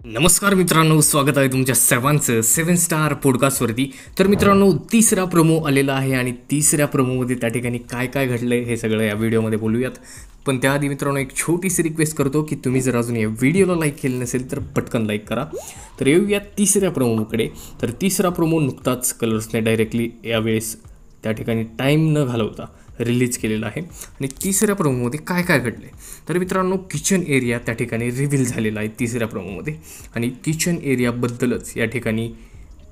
नमस्कार मित्रांनो, स्वागत आहे तुमच्या सर्वांचं 7 स्टार पॉडकास्टवरती। तर मित्रांनो, तिसरा प्रोमो आलेला आहे आणि तिसऱ्या प्रोमोमध्ये त्या ठिकाणी काय काय घडलंय हे सगळं या व्हिडिओमध्ये बोलूयात। पण त्याआधी मित्रांनो, एक छोटीशी रिक्वेस्ट करतो की तुम्ही जर अजून या व्हिडिओला लाईक केलं नसेल तर पटकन लाईक करा। तर येऊया तिसऱ्या प्रोमोकडे। तर तिसरा प्रोमो नुकताच कलर्सने डायरेक्टली यावेळेस त्या ठिकाणी टाईम न घालवता रिलीज केलेला आहे। आणि तिसऱ्या प्रोमोमध्ये काय काय घडले तर मित्रांनो, किचन एरिया त्या ठिकाणी रिव्हील झालेला आहे तिसऱ्या प्रोमोमध्ये आणि किचन एरियाबद्दलच या ठिकाणी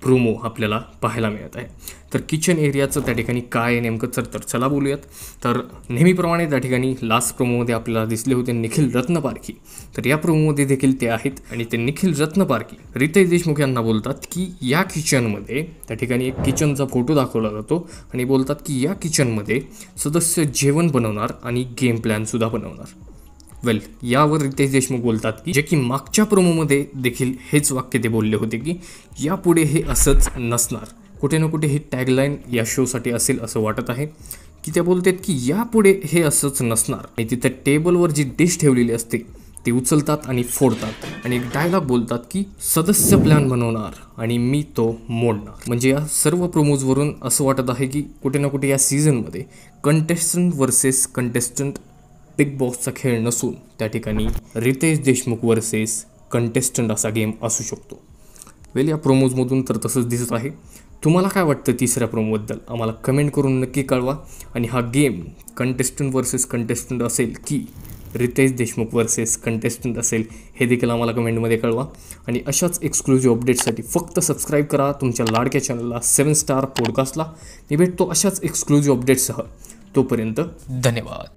प्रोमो आपल्याला पाहायला मिळत आहे। तर किचन एरियाचं त्या ठिकाणी काय आहे नेमकं तर चला बोलूयात। तर नेहमीप्रमाणे त्या ठिकाणी लास्ट प्रोमोमध्ये आपल्याला दिसले होते निखिल रत्नपारखी, तर या प्रोमोमध्ये देखील ते आहेत आणि ते निखिल रत्नपारखी रितेश देशमुख यांना बोलतात की या किचनमध्ये त्या ठिकाणी एक किचनचा फोटो दाखवला जातो आणि बोलतात की या किचनमध्ये सदस्य जेवण बनवणार आणि गेम प्लॅनसुद्धा बनवणार। वेल, यावर रितेश देशमुख बोलतात की जे की मागच्या प्रोमोमध्ये देखील हेच वाक्य ते बोलले होते की यापुढे हे असंच नसणार। कुठे ना कुठे ही टॅगलाईन या शोसाठी असेल असं वाटत आहे की ते बोलतात की यापुढे हे असंच नसणार। आणि तिथे टेबलवर जी डिश ठेवलेली असते ती उचलतात आणि फोडतात आणि एक डायलॉग बोलतात की सदस्य प्लॅन बनवणार आणि मी तो मोडणार। म्हणजे या सर्व प्रोमोजवरून असं वाटत आहे की कुठे ना कुठे या सीझनमध्ये कंटेस्टंट वर्सेस कंटेस्टंट बिग बॉसचा खेळ नसून त्या ठिकाणी रितेश देशमुख वर्सेस कंटेस्टंट असा गेम असू शकतो। वेल, या प्रोमोजमधून तर तसंच दिसत आहे। तुम्हाला काय वाटतं तिसऱ्या प्रोमोबद्दल आम्हाला कमेंट करून नक्की कळवा। आणि हा गेम कंटेस्टंट वर्सेस कंटेस्टंट असेल की रितेश देशमुख वर्सेस कंटेस्टंट असेल हे देखील आम्हाला कमेंटमध्ये कळवा। आणि अशाच एक्सक्लुझिव्ह अपडेट्ससाठी फक्त सबस्क्राईब करा तुमच्या लाडक्या चॅनलला 7 स्टार पॉडकास्टला। मी भेटतो अशाच एक्सक्लुझिव्ह अपडेट्ससह। तोपर्यंत धन्यवाद।